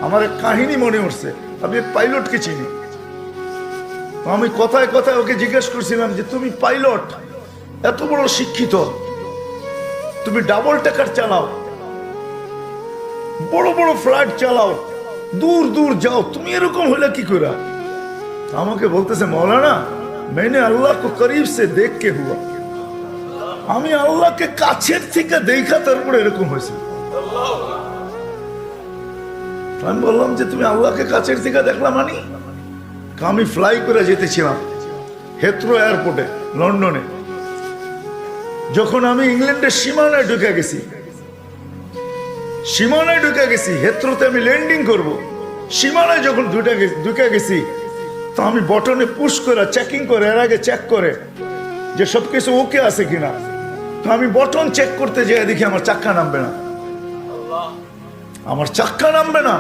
আমার এক কাহিনী মনে উঠছে, আমি এক পাইলটকে চিনি। আমি কথায় কথায় ওকে জিজ্ঞেস করছিলাম যে তুমি পাইলট, এত বড় শিক্ষিত, তুমি ডাবল টেকার চালাও, বড় বড় ফ্লাইট চালাও, দূর দূর যাও, তুমি এরকম হইলে কি করে? আমাকে বলতেছে মৌলানা मैंने अल्लाह को करीब से देख के हुआ, আমি আল্লাহকে কাছের থেকে দেখা তারপরে এরকম হয়েছে। আমি বললাম যে তুমি আল্লাহকে কাছের থেকে দেখলা মানে? আমি ফ্লাই করে যেতেছিলাম হেথ্রো এয়ারপোর্টে লন্ডনে। যখন আমি ইংল্যান্ডের সীমানায় ঢুকে গেছি, হেথ্রোতে আমি ল্যান্ডিং করব, সীমানায় যখন ঢুকে গেছি, তো আমি বটনে পুশ করে চেকিং করে, এর আগে চেক করে যে সবকিছু ওকে আছে কিনা। তো আমি বটন চেক করতে যাই, দেখি আমার চাক্কা নামবে না।